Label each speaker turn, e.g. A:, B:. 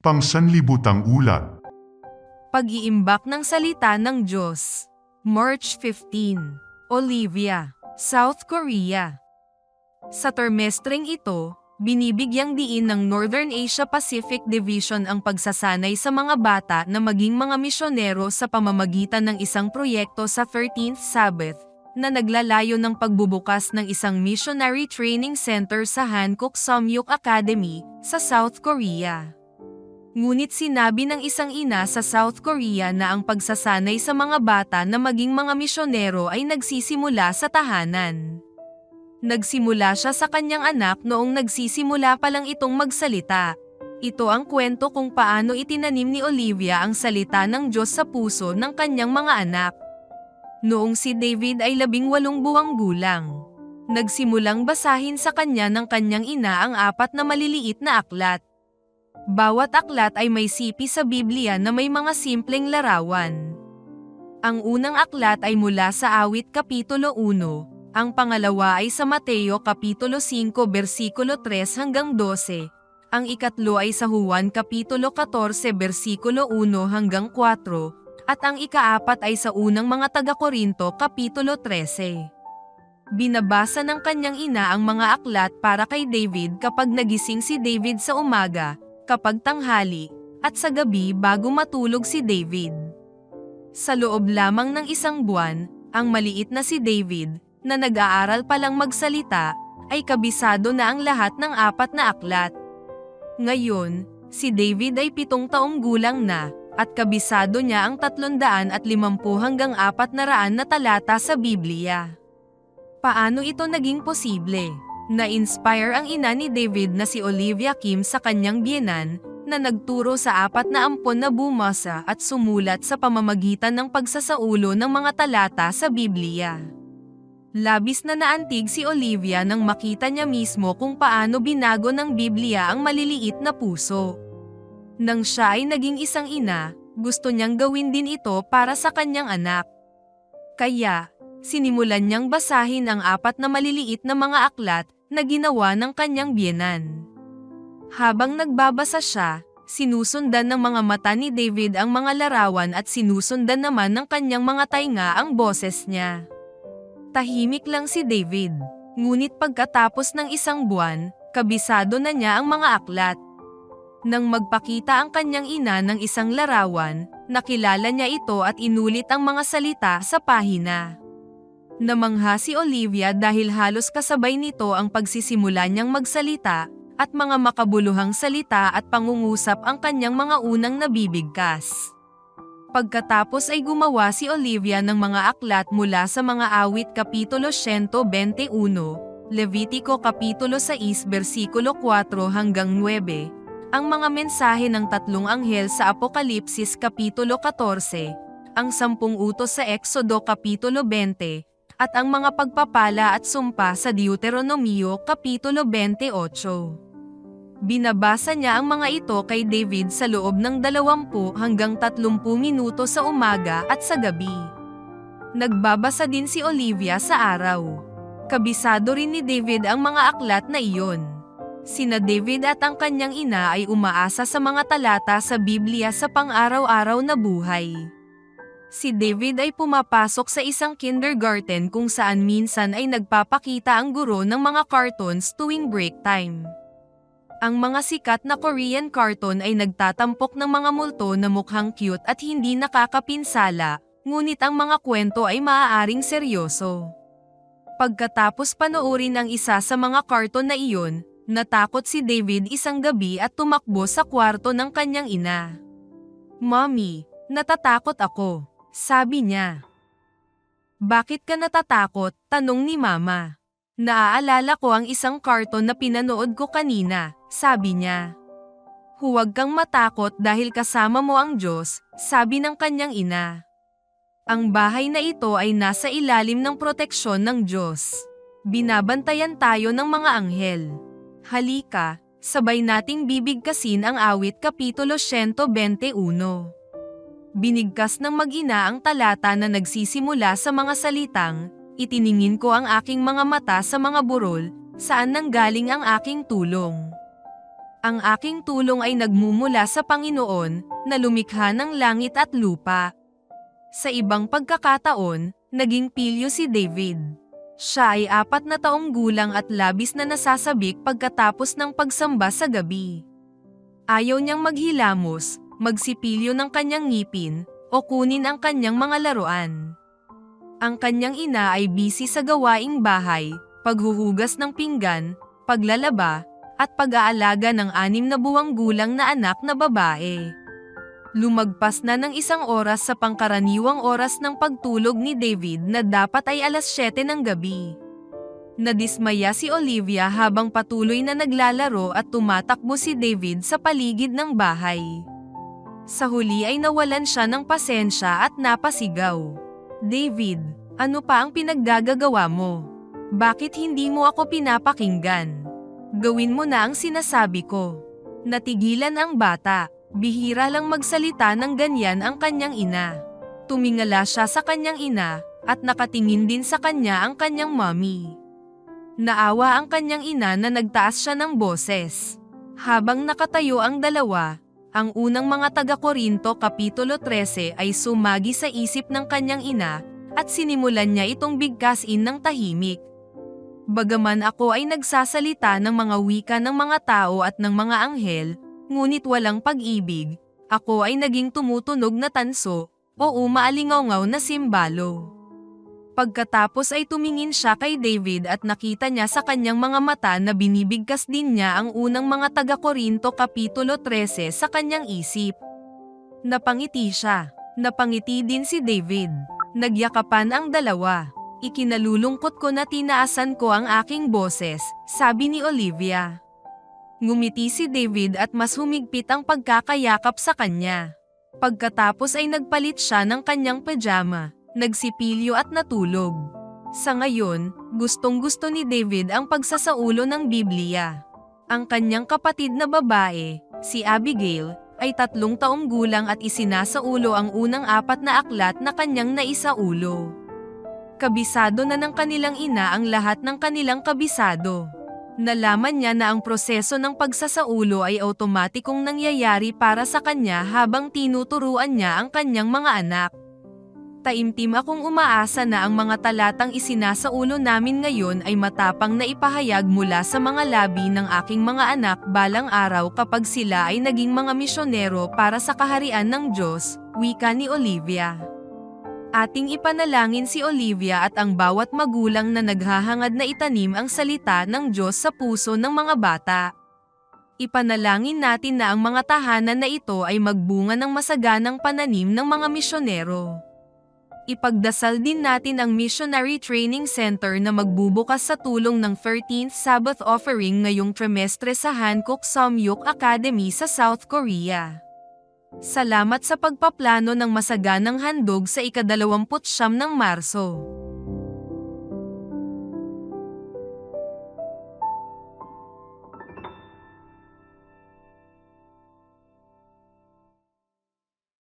A: Pangsanlibutang ulat.
B: Pag-iimbak ng salita ng Diyos. March 15. Olivia, South Korea. Sa termestreng ito, binibigyang diin ng Northern Asia Pacific Division ang pagsasanay sa mga bata na maging mga misyonero sa pamamagitan ng isang proyekto sa 13th Sabbath, na naglalayo ng pagbubukas ng isang missionary training center sa Hankook Samyuk Academy, sa South Korea. Ngunit sinabi ng isang ina sa South Korea na ang pagsasanay sa mga bata na maging mga misyonero ay nagsisimula sa tahanan. Nagsimula siya sa kanyang anak noong nagsisimula pa lang itong magsalita. Ito ang kwento kung paano itinanim ni Olivia ang salita ng Diyos sa puso ng kanyang mga anak. Noong si David ay 18 buwang gulang, nagsimulang basahin sa kanya ng kanyang ina ang 4 na maliliit na aklat. Bawat aklat ay may sipi sa Biblia na may mga simpleng larawan. Ang unang aklat ay mula sa Awit Kapitulo 1, ang pangalawa ay sa Mateo Kapitulo 5 versikulo 3 hanggang 12, ang ikatlo ay sa Juan Kapitulo 14 versikulo 1 hanggang 4, at ang ikaapat ay sa unang mga taga-Korinto Kapitulo 13. Binabasa ng kanyang ina ang mga aklat para kay David kapag nagising si David sa umaga, kapag tanghali, at sa gabi bago matulog si David. Sa loob lamang ng 1 buwan, ang maliit na si David, na nag-aaral pa lang magsalita, ay kabisado na ang lahat ng 4 na aklat. Ngayon, si David ay 7 taong gulang na, at kabisado niya ang 350 hanggang 400 na talata sa Biblia. Paano ito naging posible? Na-inspire ang ina ni David na si Olivia Kim sa kanyang biyenan, na nagturo sa 40 na bumasa at sumulat sa pamamagitan ng pagsasaulo ng mga talata sa Biblia. Labis na naantig si Olivia nang makita niya mismo kung paano binago ng Biblia ang maliliit na puso. Nang siya ay naging isang ina, gusto niyang gawin din ito para sa kanyang anak. Kaya, sinimulan niyang basahin ang 4 na maliliit na mga aklat na ginawa ng kanyang biyenan. Habang nagbabasa siya, sinusundan ng mga mata ni David ang mga larawan at sinusundan naman ng kanyang mga tainga ang boses niya. Tahimik lang si David, ngunit pagkatapos ng 1 buwan, kabisado na niya ang mga aklat. Nang magpakita ang kanyang ina ng isang larawan, nakilala niya ito at inulit ang mga salita sa pahina. Namangha si Olivia dahil halos kasabay nito ang pagsisimula niyang magsalita, at mga makabuluhang salita at pangungusap ang kanyang mga unang nabibigkas. Pagkatapos ay gumawa si Olivia ng mga aklat mula sa mga Awit Kapitulo 121, Levitico Kapitulo 6 versikulo 4 hanggang 9, ang mga mensahe ng 3 anghel sa Apokalipsis Kapitulo 14, ang 10 utos sa Exodo Kapitulo 20, at ang mga pagpapala at sumpa sa Deuteronomio Kapitulo 28. Binabasa niya ang mga ito kay David sa loob ng 20 hanggang 30 minuto sa umaga at sa gabi. Nagbabasa din si Olivia sa araw. Kabisado rin ni David ang mga aklat na iyon. Sina David at ang kanyang ina ay umaasa sa mga talata sa Biblia sa pang-araw-araw na buhay. Si David ay pumapasok sa isang kindergarten kung saan minsan ay nagpapakita ang guro ng mga cartoons tuwing break time. Ang mga sikat na Korean cartoon ay nagtatampok ng mga multo na mukhang cute at hindi nakakapinsala, ngunit ang mga kwento ay maaaring seryoso. Pagkatapos panoorin ang isa sa mga cartoon na iyon, natakot si David isang gabi at tumakbo sa kwarto ng kanyang ina. "Mommy, natatakot ako," sabi niya. "Bakit ka natatakot?" tanong ni Mama. "Naaalala ko ang isang cartoon na pinanood ko kanina," sabi niya. "Huwag kang matakot dahil kasama mo ang Diyos," sabi ng kanyang ina. "Ang bahay na ito ay nasa ilalim ng proteksyon ng Diyos. Binabantayan tayo ng mga anghel. Halika, sabay nating bibigkasin ang Awit Kapitulo 121. Binigkas ng mag-ina ang talata na nagsisimula sa mga salitang, "Itiningin ko ang aking mga mata sa mga burol, saan nanggaling ang aking tulong." Ang aking tulong ay nagmumula sa Panginoon, na lumikha ng langit at lupa. Sa ibang pagkakataon, naging pilyo si David. Siya ay 4 na taong gulang at labis na nasasabik pagkatapos ng pagsamba sa gabi. Ayaw niyang maghilamos, magsipilyo ng kanyang ngipin, o kunin ang kanyang mga laruan. Ang kanyang ina ay busy sa gawaing bahay, paghuhugas ng pinggan, paglalaba, at pag-aalaga ng 6 na buwang gulang na anak na babae. Lumagpas na ng 1 oras sa pangkaraniwang oras ng pagtulog ni David na dapat ay alas 7 ng gabi. Nadismaya si Olivia habang patuloy na naglalaro at tumatakbo si David sa paligid ng bahay. Sa huli ay nawalan siya ng pasensya at napasigaw. "David, ano pa ang pinaggagawa mo? Bakit hindi mo ako pinapakinggan? Gawin mo na ang sinasabi ko." Natigilan ang bata. Bihira lang magsalita ng ganyan ang kanyang ina. Tumingala siya sa kanyang ina, at nakatingin din sa kanya ang kanyang mommy. Naawa ang kanyang ina na nagtaas siya ng boses. Habang nakatayo ang dalawa, ang unang mga taga-Korinto Kapitulo 13 ay sumagi sa isip ng kanyang ina, at sinimulan niya itong bigkasin ng tahimik. "Bagaman ako ay nagsasalita ng mga wika ng mga tao at ng mga anghel, ngunit walang pag-ibig, ako ay naging tumutunog na tanso, o umaalingaw-ngaw na simbalo." Pagkatapos ay tumingin siya kay David at nakita niya sa kanyang mga mata na binibigkas din niya ang unang mga taga-Korinto Kapitulo 13 sa kanyang isip. Napangiti siya. Napangiti din si David. Nagyakapan ang dalawa. "Ikinalulungkot ko na tinaasan ko ang aking boses," sabi ni Olivia. Ngumiti si David at mas humigpit ang pagkakayakap sa kanya. Pagkatapos ay nagpalit siya ng kanyang pajama, nagsipilyo at natulog. Sa ngayon, gustong-gusto ni David ang pagsasaulo ng Biblia. Ang kanyang kapatid na babae, si Abigail, ay 3 taong gulang at isinasaulo ang unang 4 na aklat na kanyang naisaulo. Kabisado na ng kanilang ina ang lahat ng kanilang kabisado. Nalaman niya na ang proseso ng pagsasaulo ay automatikong nangyayari para sa kanya habang tinuturuan niya ang kanyang mga anak. "Taimtim akong umaasa na ang mga talatang isinasaulo namin ngayon ay matapang na ipahayag mula sa mga labi ng aking mga anak balang araw kapag sila ay naging mga misyonero para sa kaharian ng Diyos," wika ni Olivia. Ating ipanalangin si Olivia at ang bawat magulang na naghahangad na itanim ang salita ng Diyos sa puso ng mga bata. Ipanalangin natin na ang mga tahanan na ito ay magbunga ng masaganang pananim ng mga misyonero. Ipagdasal din natin ang Missionary Training Center na magbubukas sa tulong ng 13th Sabbath Offering ngayong trimestre sa Hankook Samyuk Academy sa South Korea. Salamat sa pagpaplano ng masaganang handog sa ika-29 ng Marso.